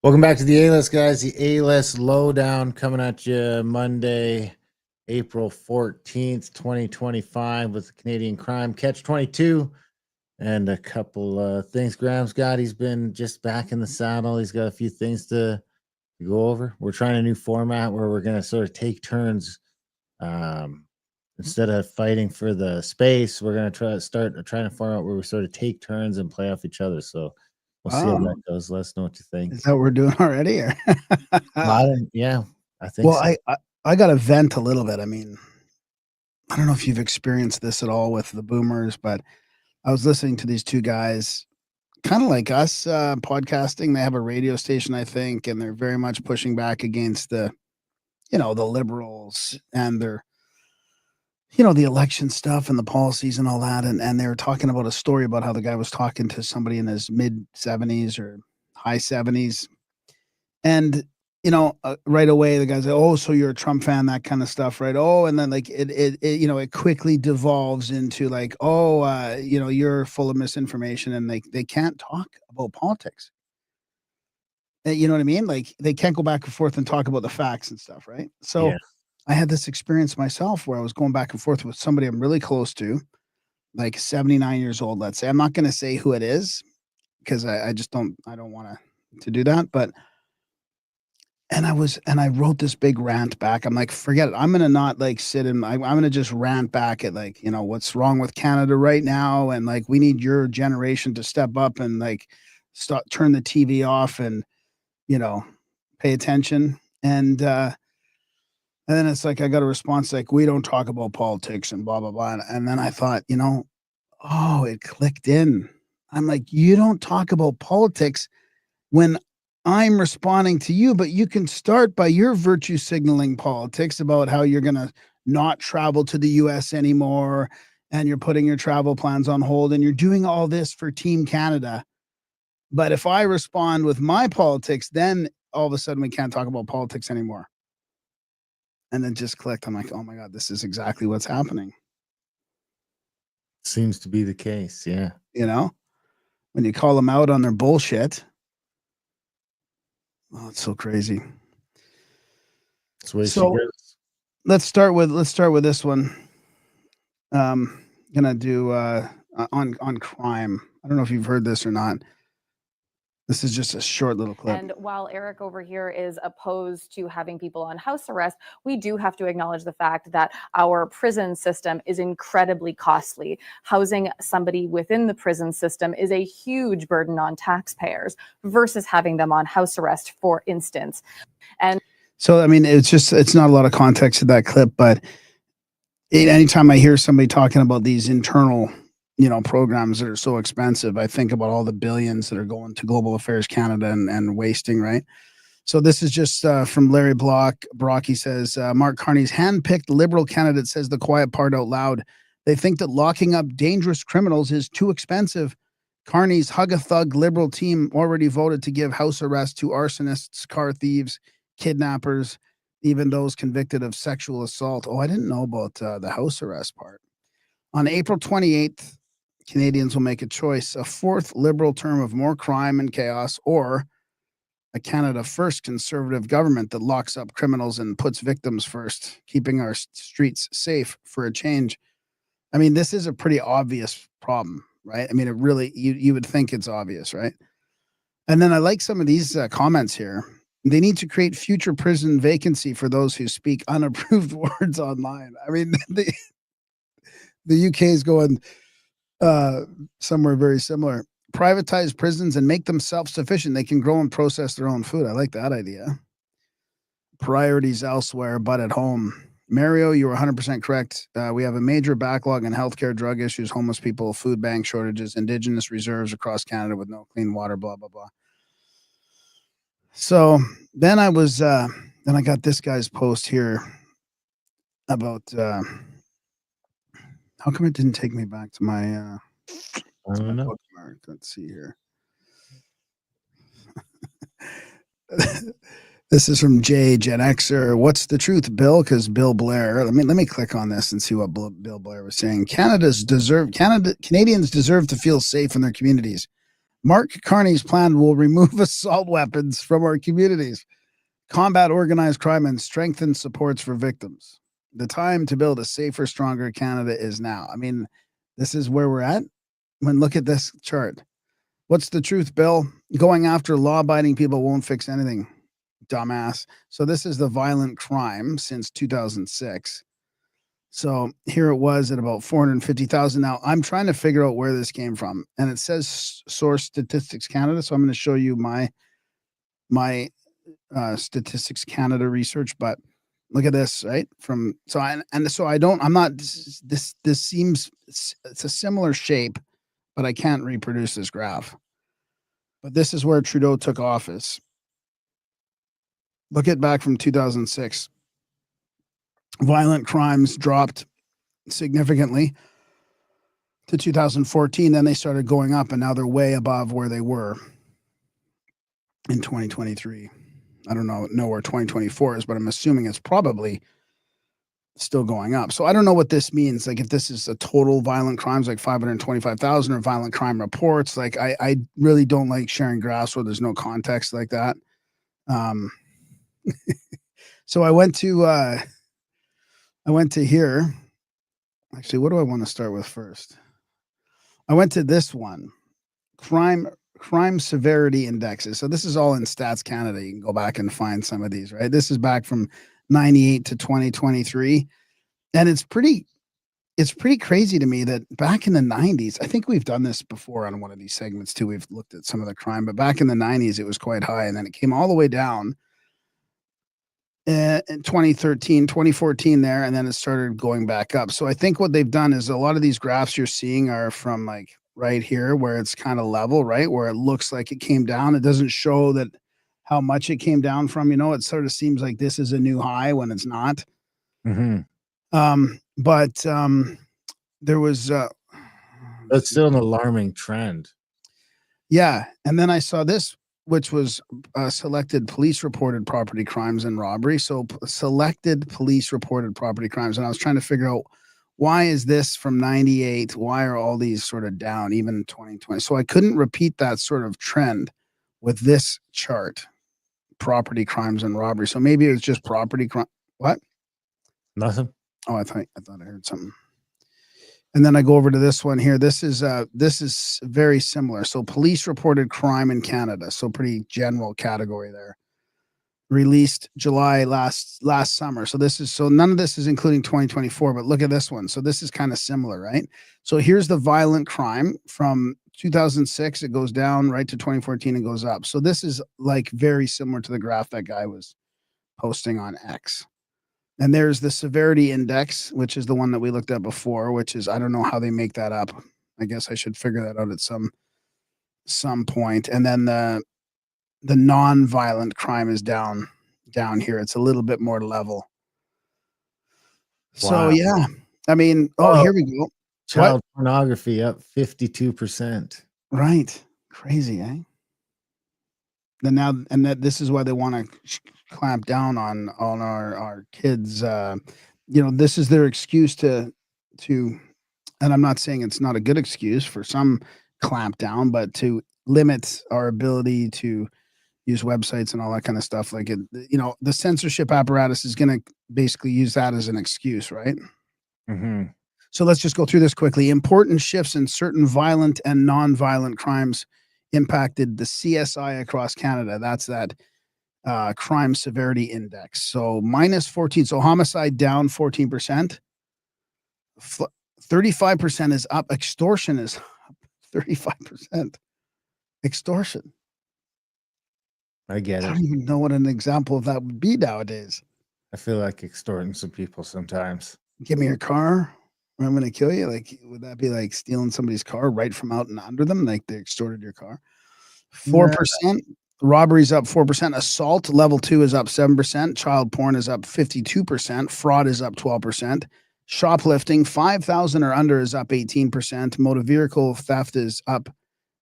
Welcome back to the A-List, guys. The A-List Lowdown coming at you Monday, April 14th, 2025 with Canadian Crime Catch 22 and a couple things. Graham's got, he's been just back in the saddle. He's got a few things to go over. We're trying a new format where we're going to sort of take turns. Instead of fighting for the space, we're going to trying to find out where we sort of take turns and play off each other. So we'll see how that goes. Let us know what you think. Is that what we're doing already? Or? Yeah, I think so. I got to vent a little bit. I mean, I don't know if you've experienced this at all with the boomers, but I was listening to these two guys, kind of like us, podcasting. They have a radio station, I think, and they're very much pushing back against the liberals and their, the election stuff and the policies and all that. And they were talking about a story about how the guy was talking to somebody in his mid 70s or high 70s. And, right away, the guy's like, oh, so you're a Trump fan, that kind of stuff, right? Oh, and then like it quickly devolves into like, oh, you're full of misinformation, and they can't talk about politics. You know what I mean? Like they can't go back and forth and talk about the facts and stuff, right? So yeah. I had this experience myself where I was going back and forth with somebody I'm really close to, like 79 years old, let's say. I'm not going to say who it is because I don't want to do that. But, and I wrote this big rant back. I'm like, forget it. I'm going to not like sit and I'm going to just rant back at like, what's wrong with Canada right now. And like, we need your generation to step up and like turn the TV off and, pay attention. And then it's like, I got a response like, we don't talk about politics and blah, blah, blah. And then I thought, it clicked in. I'm like, you don't talk about politics when I'm responding to you, but you can start by your virtue signaling politics about how you're going to not travel to the US anymore. And you're putting your travel plans on hold and you're doing all this for Team Canada. But if I respond with my politics, then all of a sudden we can't talk about politics anymore. And then just clicked. I'm like, oh my God, this is exactly what's happening. Seems to be the case. Yeah. When you call them out on their bullshit. Oh, it's so crazy. So let's start with this one. Gonna do on crime. I don't know if you've heard this or not. This is just a short little clip. And while Eric over here is opposed to having people on house arrest, we do have to acknowledge the fact that our prison system is incredibly costly. Housing somebody within the prison system is a huge burden on taxpayers versus having them on house arrest, for instance. And so, I mean, it's not a lot of context to that clip, but anytime I hear somebody talking about these internal programs that are so expensive, I think about all the billions that are going to Global Affairs Canada and wasting, right? So this is just from Larry Brock. He says, Mark Carney's handpicked Liberal candidate says the quiet part out loud. They think that locking up dangerous criminals is too expensive. Carney's hug-a-thug Liberal team already voted to give house arrest to arsonists, car thieves, kidnappers, even those convicted of sexual assault. Oh, I didn't know about the house arrest part. On April 28th, Canadians will make a choice, a fourth Liberal term of more crime and chaos, or a Canada First conservative government that locks up criminals and puts victims first, keeping our streets safe for a change. I mean, this is a pretty obvious problem, right? I mean, it really, you would think it's obvious, right? And then I like some of these comments here. They need to create future prison vacancy for those who speak unapproved words online. I mean, the UK is going somewhere very similar. Privatize prisons and make them self-sufficient. They can grow and process their own food. I like that idea. Priorities elsewhere, but at home. Mario, you were 100% correct. We have a major backlog in healthcare, drug issues, homeless people, food bank shortages, indigenous reserves across Canada with no clean water, blah, blah, blah. So then I got this guy's post here about how come it didn't take me back to my I don't know. bookmark? Let's see here. This is from Gen Xer. What's the truth, Bill? Because Bill Blair. Let me click on this and see what Bill Blair was saying. Canadians deserve to feel safe in their communities. Mark Carney's plan will remove assault weapons from our communities, combat organized crime, and strengthen supports for victims. The time to build a safer, stronger Canada is now. I mean, this is where we're at. When look at this chart. What's the truth, Bill? Going after law-abiding people won't fix anything, dumbass. So this is the violent crime since 2006. So here it was at about 450,000. Now I'm trying to figure out where this came from, and it says Source Statistics Canada. So I'm going to show you my Statistics Canada research. But look at this, right? I'm not. This seems it's a similar shape, but I can't reproduce this graph. But this is where Trudeau took office. Look at back from 2006. Violent crimes dropped significantly to 2014. Then they started going up, and now they're way above where they were in 2023. I don't know where 2024 is, but I'm assuming it's probably still going up. So I don't know what this means. Like if this is a total violent crimes, like 525,000 or violent crime reports, like I really don't like sharing graphs where there's no context like that. So I went to here. Actually, what do I want to start with first? I went to this one, crime severity indexes. So this is all in Stats Canada. You can go back and find some of these, right? This is back from 98 to 2023. And it's pretty crazy to me that back in the 90s, I think we've done this before on one of these segments too. We've looked at some of the crime, but back in the 90s, it was quite high. And then it came all the way down in 2013, 2014 there, and then it started going back up. So I think what they've done is a lot of these graphs you're seeing are from like right here where it's kind of level, right? Where it looks like it came down. It doesn't show that how much it came down from, it sort of seems like this is a new high when it's not. Mm-hmm. But there was That's still an alarming trend. Yeah. And then I saw this, which was selected police reported property crimes and robbery. So selected police reported property crimes. And I was trying to figure out, why is this from 98? Why are all these sort of down, even in 2020? So I couldn't repeat that sort of trend with this chart, property crimes and robbery. So maybe it was just property crime. What? Nothing. Oh, I thought I heard something. And then I go over to this one here. This is very similar. So police reported crime in Canada. So pretty general category there. Released July last summer. So none of this is including 2024, but look at this one. So this is kind of similar, right? So here's the violent crime from 2006. It goes down right to 2014 and goes up. So this is like very similar to the graph that guy was posting on X. And there's the severity index, which is the one that we looked at before, which is, I don't know how they make that up. I guess I should figure that out at some point. And then the non-violent crime is down here. It's a little bit more level. Wow. So yeah, I mean, here we go. Child pornography up 52%. Right. Crazy, eh? This is why they want to clamp down on our kids. This is their excuse to, and I'm not saying it's not a good excuse for some clamp down, but to limit our ability to use websites and all that kind of stuff. Like the censorship apparatus is going to basically use that as an excuse, right? Mm-hmm. So let's just go through this quickly. Important shifts in certain violent and non-violent crimes impacted the CSI across Canada. That's that crime severity index. So minus 14. So homicide down 14%. 35% is up. Extortion is up 35%. Extortion. I get it. I don't even know what an example of that would be nowadays. I feel like extorting some people sometimes. Give me your car, or I'm going to kill you. Like, would that be like stealing somebody's car right from out and under them? Like they extorted your car. 4%. Robbery's up 4%. Assault level 2 is up 7%. Child porn is up 52%. Fraud is up 12%. Shoplifting 5,000 or under is up 18%. Motor vehicle theft is up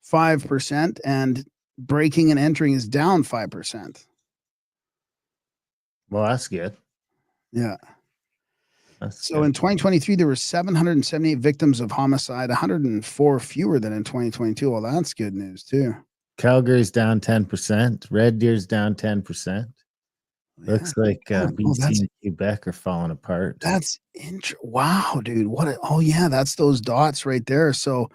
5%, and breaking and entering is down 5%. Well, that's good. Yeah. So in 2023, there were 778 victims of homicide, 104 fewer than in 2022. Well, that's good news too. Calgary's down 10%. Red Deer's down 10%. Looks like BC and Quebec are falling apart. That's wow, dude. Oh yeah, that's those dots right there. So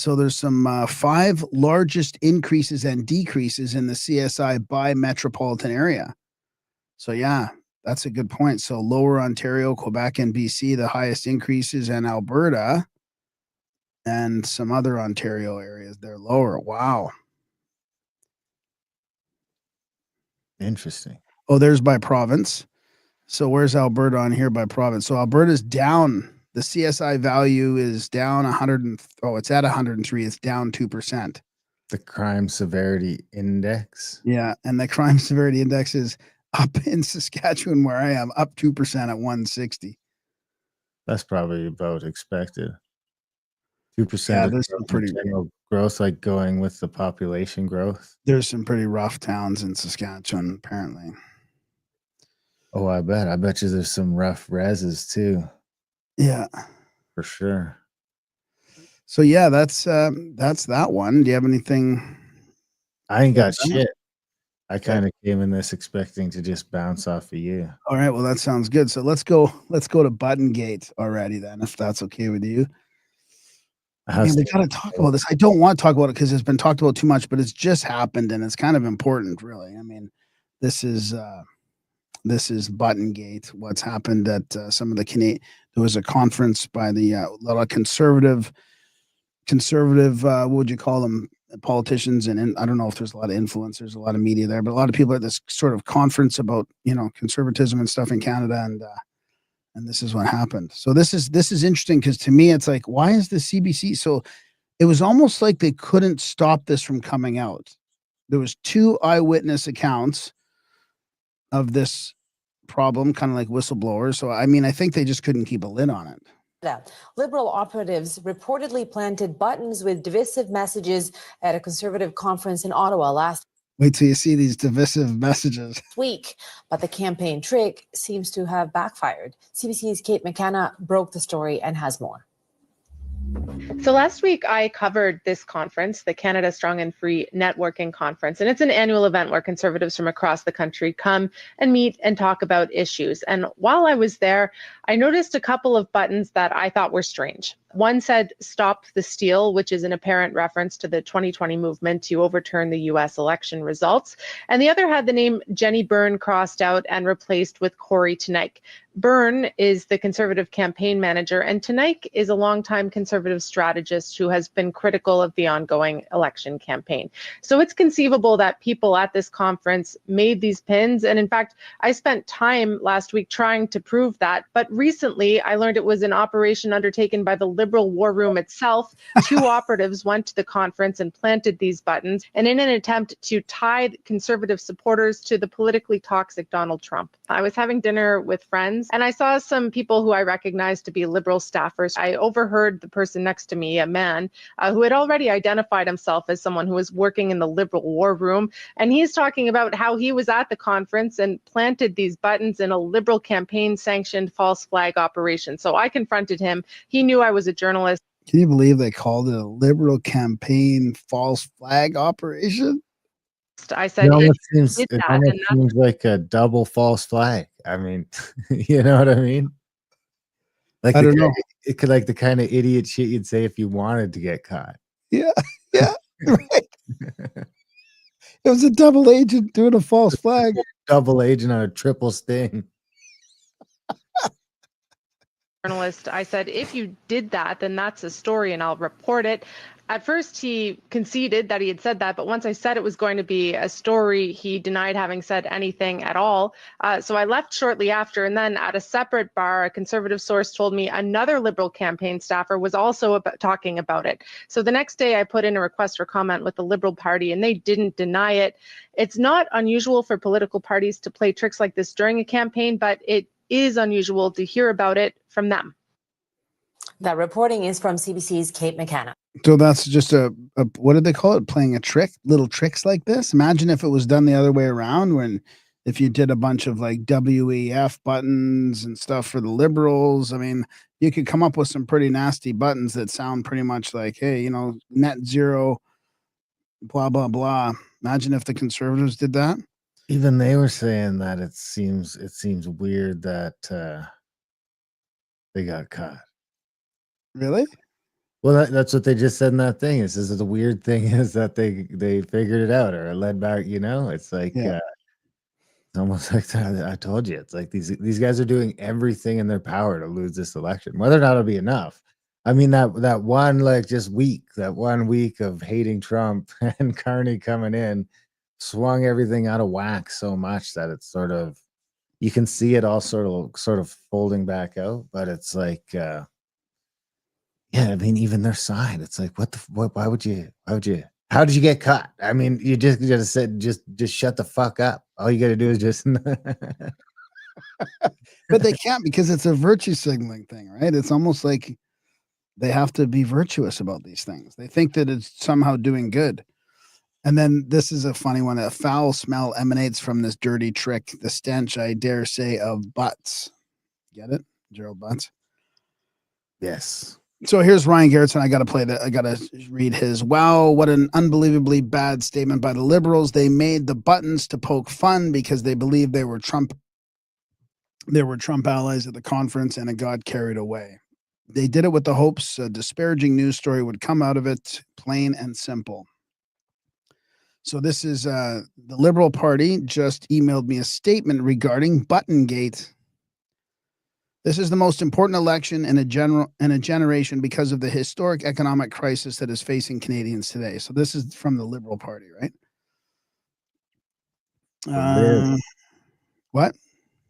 there's some 5 largest increases and decreases in the CSI by metropolitan area. So yeah, that's a good point. So Lower Ontario, Quebec, and BC, the highest increases, and Alberta and some other Ontario areas, they're lower. Wow. Interesting. Oh, there's by province. So where's Alberta on here by province? So Alberta's down. The CSI value is down 100. It's at 103. It's down 2%. The crime severity index. Yeah, and the crime severity index is up in Saskatchewan, where I am, up 2% at 160. That's probably about expected. 2%. Yeah, there's some pretty growth, like going with the population growth. There's some pretty rough towns in Saskatchewan, apparently. Oh, I bet you there's some rough reses too. Yeah, for sure. So yeah, that's that one. Do you have anything? I ain't got shit. I kind of came in this expecting to just bounce off of you. All right, well that sounds good. So let's go to ButtonGate already then, if that's okay with you. We got to talk about this. I don't want to talk about it because it's been talked about too much, but it's just happened and it's kind of important, really. I mean, this is ButtonGate. What's happened at some of the Canadian? There was a conference by the a lot of conservative. What would you call them? Politicians, and I don't know if there's a lot of influencers, a lot of media there, but a lot of people at this sort of conference about conservatism and stuff in Canada, and this is what happened. So this is interesting because to me it's like, why is the CBC? So it was almost like they couldn't stop this from coming out. There was 2 eyewitness accounts of this problem, kind of like whistleblowers. So I mean, I think they just couldn't keep a lid on it. Liberal operatives reportedly planted buttons with divisive messages at a conservative conference in Ottawa last Wait till you see these divisive messages week, but the campaign trick seems to have backfired. CBC's Kate McKenna broke the story and has more. So last week I covered this conference, the Canada Strong and Free Networking Conference, and it's an annual event where conservatives from across the country come and meet and talk about issues. And while I was there, I noticed a couple of buttons that I thought were strange. One said, "Stop the Steal," which is an apparent reference to the 2020 movement to overturn the US election results. And the other had the name Jenny Byrne crossed out and replaced with Corey Tenike. Byrne is the Conservative campaign manager, and Tenike is a longtime Conservative strategist who has been critical of the ongoing election campaign. So it's conceivable that people at this conference made these pins. And in fact, I spent time last week trying to prove that. But recently, I learned it was an operation undertaken by the Liberal War Room itself. 2 operatives went to the conference and planted these buttons, and in an attempt to tie Conservative supporters to the politically toxic Donald Trump. I was having dinner with friends, and I saw some people who I recognized to be Liberal staffers. I overheard the person next to me, a man, who had already identified himself as someone who was working in the Liberal War Room, and he's talking about how he was at the conference and planted these buttons in a Liberal campaign-sanctioned false flag operation. So I confronted him. He knew I was a journalist. Can you believe they called it a Liberal campaign false flag operation? I said, it almost seems like a double false flag. I mean, you know what I mean? Like I don't know. It could like the kind of idiot shit you'd say if you wanted to get caught. Yeah, right. It was a double agent doing a false flag. Double agent on a triple sting. Journalist, I said, if you did that, then that's a story and I'll report it. At first, he conceded that he had said that, but once I said it was going to be a story, he denied having said anything at all. So I left shortly after, and then at a separate bar, a Conservative source told me another Liberal campaign staffer was also talking about it. So the next day, I put in a request for comment with the Liberal Party, and they didn't deny it. It's not unusual for political parties to play tricks like this during a campaign, but it is unusual to hear about it from them. That reporting is from CBC's Kate McKenna. So that's just a what did they call it? Playing a trick, little tricks like this. Imagine if it was done the other way around when if you did a bunch of like WEF buttons and stuff for the liberals, I mean, you could come up with some pretty nasty buttons that sound pretty much like, hey, you know, net zero, blah, blah, blah. Imagine if the conservatives did that. Even they were saying that it seems weird that they got caught. Really? Well, that's what they just said in that thing. It says that the weird thing is that they figured it out, or it led back. You know, it's like Yeah. it's almost like I told you. It's like these guys are doing everything in their power to lose this election. Whether or not it'll be enough. I mean, that one like just week, that 1 week of hating Trump and Carney coming in, swung everything out of whack so much that it's sort of, you can see it all sort of folding back out. But it's like, yeah, I mean, even their side, it's like, what? Why would you? How did you get caught? I mean, you just said just shut the fuck up. All you got to do is just. But they can't, because it's a virtue signaling thing, right? It's almost like they have to be virtuous about these things. They think that it's somehow doing good. And then this is a funny one. A foul smell emanates from this dirty trick, the stench, I dare say, of butts. Get it? Gerald Butts. Yes. So here's Ryan Garrettson. I got to play that. I got to read his. Wow, what an unbelievably bad statement by the liberals. They made the buttons to poke fun because they believed they were Trump. There were Trump allies at the conference, and it got carried away. They did it with the hopes a disparaging news story would come out of it, plain and simple. So this is the Liberal Party just emailed me a statement regarding ButtonGate. This is the most important election in a generation because of the historic economic crisis that is facing Canadians today. So this is from the Liberal Party, right? What?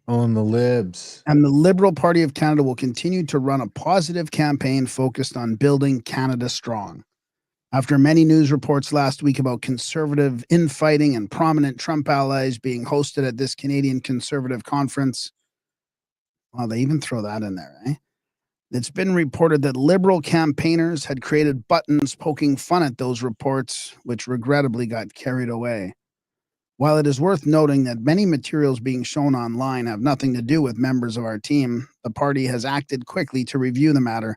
On the libs. And the Liberal Party of Canada will continue to run a positive campaign focused on building Canada strong. After many news reports last week about conservative infighting and prominent Trump allies being hosted at this Canadian Conservative conference, well, they even throw that in there, eh? It's been reported that Liberal campaigners had created buttons poking fun at those reports, which regrettably got carried away. While it is worth noting that many materials being shown online have nothing to do with members of our team, the party has acted quickly to review the matter.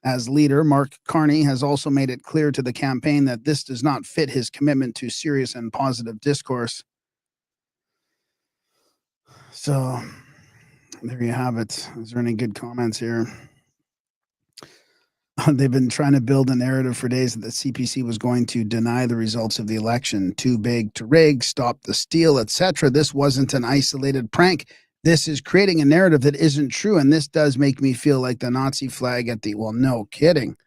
As leader, Mark Carney has also made it clear to the campaign that this does not fit his commitment to serious and positive discourse. So there you have it. Is there any good comments here? They've been trying to build a narrative for days that the CPC was going to deny the results of the election. Too big to rig, stop the steal, etc. This wasn't an isolated prank. This is creating a narrative that isn't true. And this does make me feel like the Nazi flag at the, well, no kidding,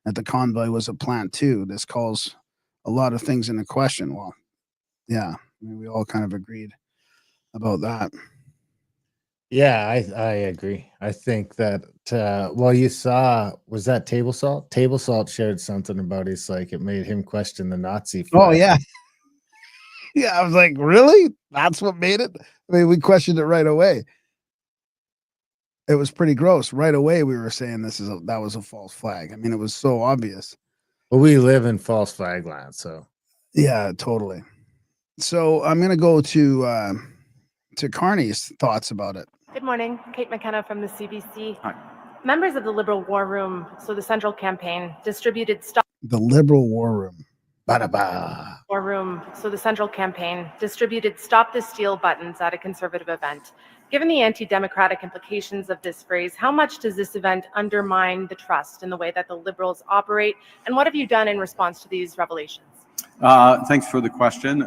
at the convoy was a plant too. This calls a lot of things into question. Well, yeah, I mean, we all kind of agreed about that. Yeah, I agree. I think that well, you saw, was that Table Salt? Table Salt shared something about it's like it made him question the Nazi flag. Oh yeah. Yeah, I was like, really? That's what made it? I mean, we questioned it right away. It was pretty gross. Right away we were saying that was a false flag. I mean, it was so obvious. Well, we live in false flag land, so yeah, totally. So I'm gonna go to Carney's thoughts about it. Good morning, Kate McKenna from the CBC. Hi. Members of the Liberal War Room, so the Central Campaign, distributed The Liberal War Room. Ba-da-ba. War Room, so the Central Campaign distributed "Stop the Steal" buttons at a Conservative event. Given the anti-democratic implications of this phrase, how much does this event undermine the trust in the way that the Liberals operate, and what have you done in response to these revelations? Thanks for the question.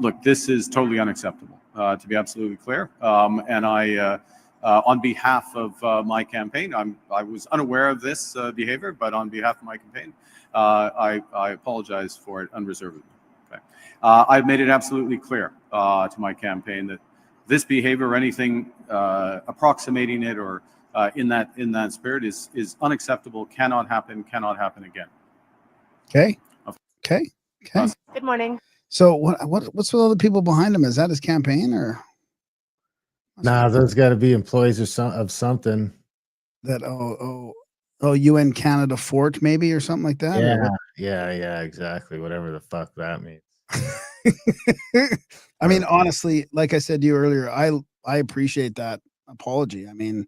Look, this is totally unacceptable, to be absolutely clear. And I, on behalf of my campaign, I was unaware of this behavior, but on behalf of my campaign, I apologize for it unreservedly. Okay. I've made it absolutely clear to my campaign that this behavior or anything approximating it or in that spirit is unacceptable, cannot happen again. Okay. Okay. Good morning. So what's with all the people behind him? Is that his campaign or? Nah, those got to be employees of something. That UN Canada Fort maybe or something like that. Yeah, exactly. Whatever the fuck that means. I mean, honestly, like I said to you earlier, I appreciate that apology. I mean,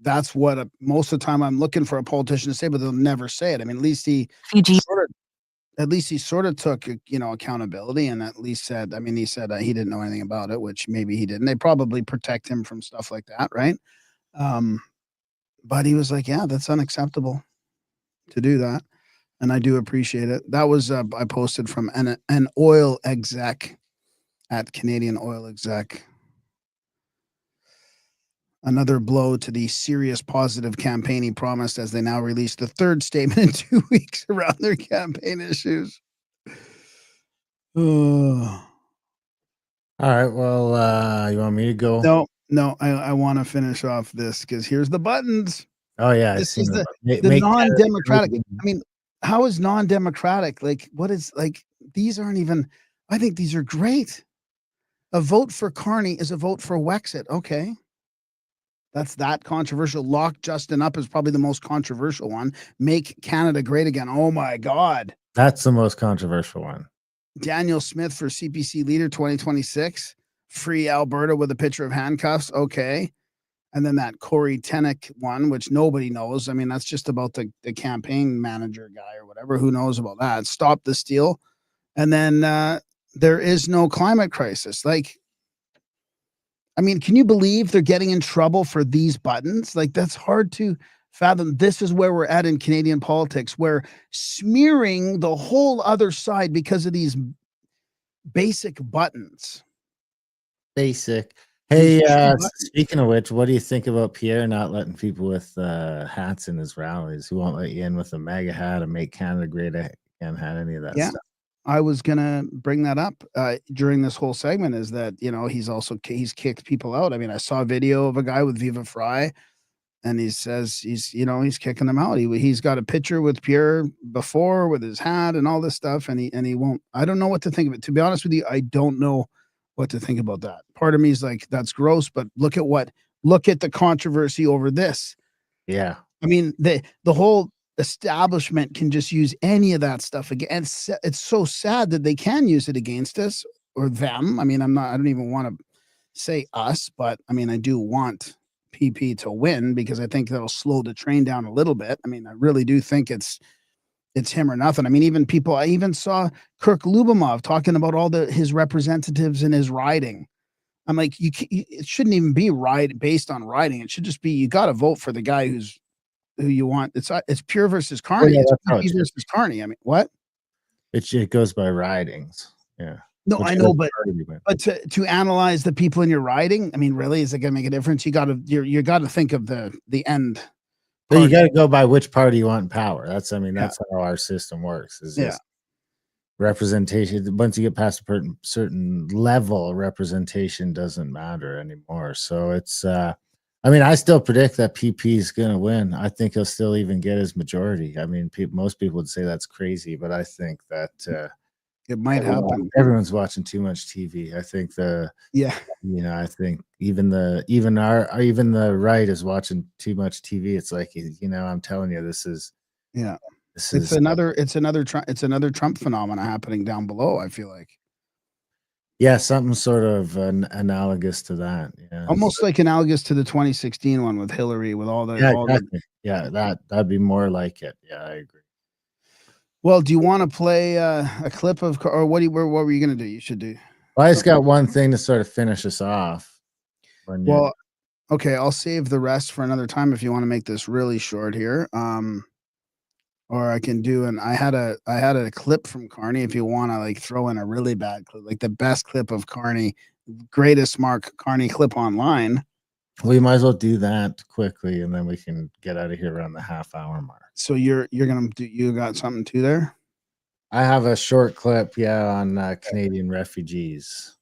that's what most of the time I'm looking for a politician to say, but they'll never say it. I mean, at least he sort of took, accountability, and at least said, I mean, he said he didn't know anything about it, which maybe he didn't. They probably protect him from stuff like that, right? But he was like, yeah, that's unacceptable to do that. And I do appreciate it. That was, I posted from an oil exec at Canadian Oil Exec. Another blow to the serious positive campaign he promised, as they now released the third statement in 2 weeks around their campaign issues. All right. Well, you want me to go? No, I want to finish off this because here's the buttons. Oh yeah, This is the make non-democratic. I mean, how is non-democratic? Like, what is, like, these aren't even, I think these are great. A vote for Carney is a vote for Wexit. Okay. That's that controversial. Lock Justin up is probably the most controversial one. Make Canada great again. Oh my God. That's the most controversial one. Daniel Smith for CPC leader 2026. Free Alberta with a picture of handcuffs. Okay. And then that Corey Tenick one, which nobody knows. I mean, that's just about the campaign manager guy or whatever. Who knows about that? Stop the steal. And then there is no climate crisis. Like, I mean, can you believe they're getting in trouble for these buttons? Like, that's hard to fathom. This is where we're at in Canadian politics, where smearing the whole other side because of these basic buttons. Basic. Hey, speaking of which, what do you think about Pierre not letting people with hats in his rallies? He won't let you in with a MAGA hat, a Make Canada Great Again hat, any of that stuff. I was gonna bring that up during this whole segment, is that, he's kicked people out. I mean, I saw a video of a guy with Viva Fry, and he says he's kicking them out. He's got a picture with Pierre before with his hat and all this stuff, and he won't. I don't know what to think of it. To be honest with you, I don't know what to think about that. Part of me is like, that's gross, but look at the controversy over this. Yeah. I mean, the whole establishment can just use any of that stuff again. It's so sad that they can use it against us or them. I mean, I don't even want to say us, but I mean, I do want PP to win because I think that'll slow the train down a little bit. I mean, I really do think it's him or nothing. I mean, I even saw Kirk Lubomov talking about all his representatives in his riding. I'm like, it shouldn't even be based on riding. It should just be, you got to vote for the guy who you want. It's Pure versus Carney. Well, yeah, it's PP versus Carney. I mean, what? It goes by ridings. Yeah. No, I know, but to analyze the people in your riding, I mean, really, is it going to make a difference? You got to think of the end. So you got to go by which party you want in power. That's how our system works. Representation. Once you get past a certain level, representation doesn't matter anymore. So it's, I still predict that PP is going to win. I think he'll still even get his majority. I mean, most people would say that's crazy, but I think that it might happen. Everyone's watching too much TV. I think I think even the right is watching too much TV. It's like, I'm telling you, it's another Trump phenomena happening down below. I feel like. Yeah, something sort of analogous to that. Yeah, almost like analogous to the 2016 one with Hillary, with all the. Yeah, that'd be more like it. Yeah, I agree. Well, do you want to play a clip of, or what were you going to do? You should do. Well, I just got one thing to sort of finish us off. Well, okay, I'll save the rest for another time if you want to make this really short here. Or I can do I had a clip from Carney if you want to like throw in a really bad clip, like the best clip of Carney, greatest Mark Carney clip online. We might as well do that quickly, and then we can get out of here around the half-hour mark. So you got something too there? I have a short clip, on Canadian refugees.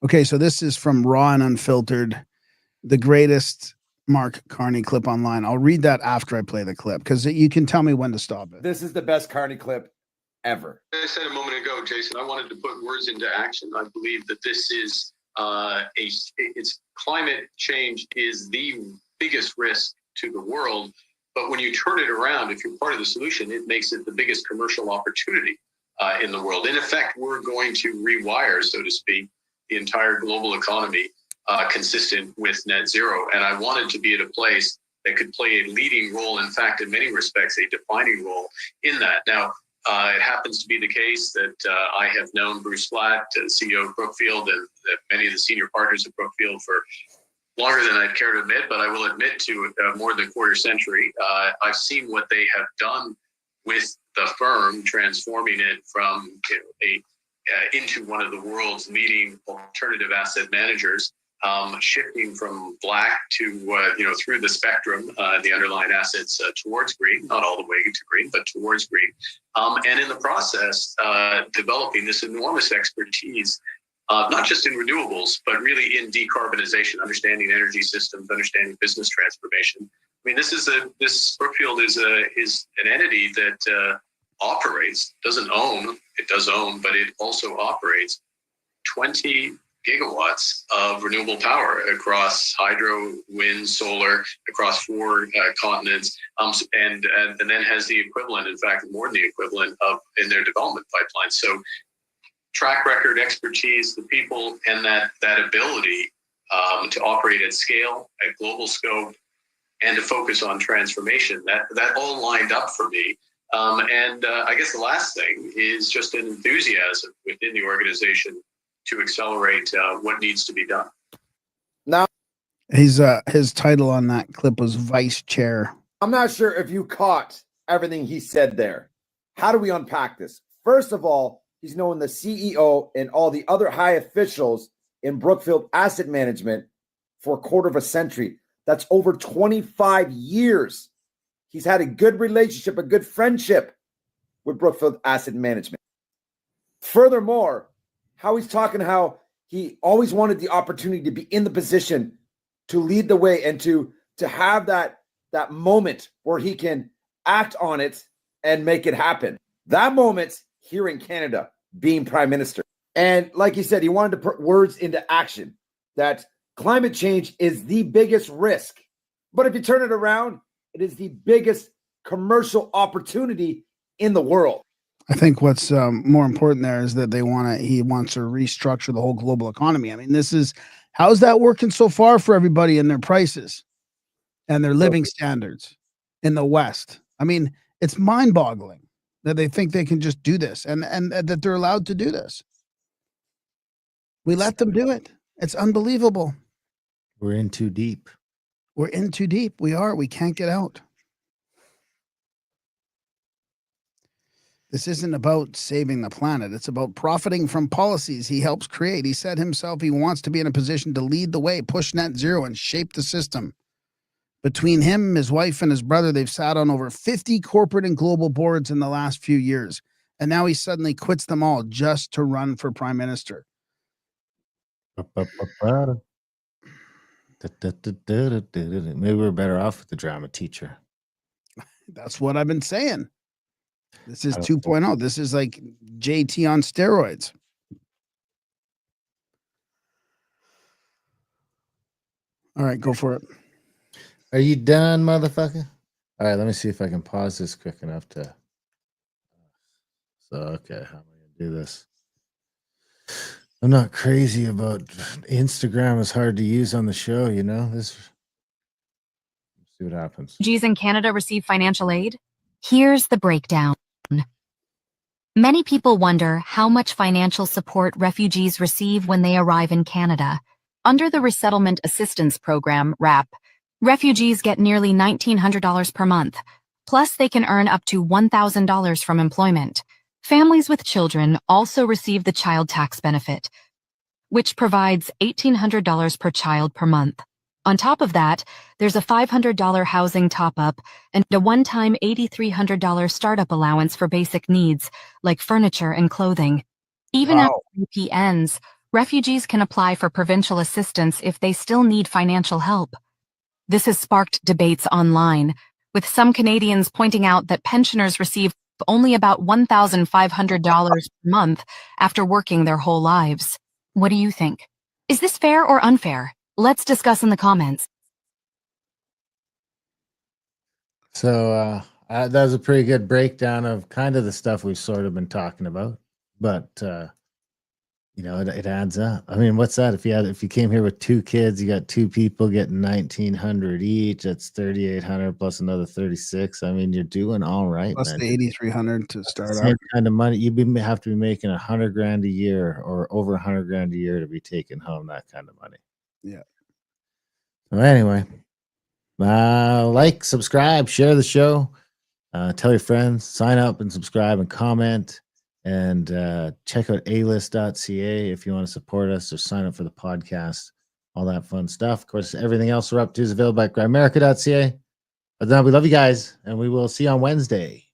Okay, so this is from Raw and Unfiltered, the greatest Mark Carney clip online. I'll read that after I play the clip because you can tell me when to stop it. This is the best Carney clip ever. As I said a moment ago, Jason, I wanted to put words into action. I believe that this is it's climate change is the biggest risk to the world. But when you turn it around, if you're part of the solution, it makes it the biggest commercial opportunity in the world. In effect, we're going to rewire, so to speak, the entire global economy consistent with net zero. And I wanted to be at a place that could play a leading role, in fact, in many respects, a defining role in that. Now, it happens to be the case that I have known Bruce Flatt, CEO of Brookfield, and many of the senior partners of Brookfield for longer than I'd care to admit, but I will admit to more than a quarter century. I've seen what they have done with the firm, transforming it from into one of the world's leading alternative asset managers, shifting from black to, through the spectrum, the underlying assets towards green, not all the way to green, but towards green. And in the process, developing this enormous expertise, not just in renewables, but really in decarbonization, understanding energy systems, understanding business transformation. I mean, this Brookfield is an entity that operates, doesn't own, it does own, but it also operates 20 gigawatts of renewable power across hydro, wind, solar, across 4 continents, and then has the equivalent, in fact, more than the equivalent of in their development pipeline. So track record, expertise, the people, and that ability to operate at scale, at global scope, and to focus on transformation, that all lined up for me. And I guess the last thing is just an enthusiasm within the organization to accelerate what needs to be done. Now, his title on that clip was Vice Chair. I'm not sure if you caught everything he said there. How do we unpack this? First of all, he's known the CEO and all the other high officials in Brookfield Asset Management for a quarter of a century. That's over 25 years. He's had a good relationship, a good friendship with Brookfield Asset Management. Furthermore, how he's talking how he always wanted the opportunity to be in the position to lead the way and to have that moment where he can act on it and make it happen. That moment here in Canada, being prime minister. And like he said, he wanted to put words into action, that climate change is the biggest risk. But if you turn it around, it is the biggest commercial opportunity in the world. I think what's more important there is that he wants to restructure the whole global economy. I mean, how's that working so far for everybody and their prices and their living standards in the West? I mean, it's mind-boggling that they think they can just do this and that they're allowed to do this. We let them do it. It's unbelievable. We're in too deep. We're in too deep. We are. We can't get out. This isn't about saving the planet. It's about profiting from policies he helps create. He said himself he wants to be in a position to lead the way, push net zero, and shape the system. Between him, his wife, and his brother, they've sat on over 50 corporate and global boards in the last few years. And now he suddenly quits them all just to run for prime minister. Maybe we're better off with the drama teacher. That's what I've been saying. This is 2.0. This is like JT on steroids. All right, go for it. Are you done, motherfucker? All right, let me see if I can pause this quick enough to. So, okay, how am I going to do this? I'm not crazy about Instagram. Is hard to use on the show, you know? Let's see what happens. Refugees in Canada receive financial aid? Here's the breakdown. Many people wonder how much financial support refugees receive when they arrive in Canada. Under the Resettlement Assistance Program, RAP, refugees get nearly $1,900 per month. Plus, they can earn up to $1,000 from employment. Families with children also receive the child tax benefit, which provides $1,800 per child per month. On top of that, there's a $500 housing top-up and a one-time $8,300 startup allowance for basic needs, like furniture and clothing. Even after RP ends, refugees can apply for provincial assistance if they still need financial help. This has sparked debates online, with some Canadians pointing out that pensioners receive only about $1,500 per month after working their whole lives. What do you think? Is this fair or unfair? Let's discuss in the comments. So That was a pretty good breakdown of kind of the stuff we've sort of been talking about, but it adds up. I mean, what's that? If you came here with 2 kids, you got 2 people getting 1,900 each. That's 3,800 plus another 36. I mean, you're doing all right, Plus man. the 8,300 to start Same up. kind of money. Have to be making $100,000 a year or over $100,000 a year to be taking home that kind of money. Yeah. So anyway, like, subscribe, share the show, tell your friends, sign up and subscribe and comment, and check out alist.ca if you want to support us or sign up for the podcast, all that fun stuff. Of course, everything else we're up to is available at Grimericans.ca. But now we love you guys, and we will see you on Wednesday.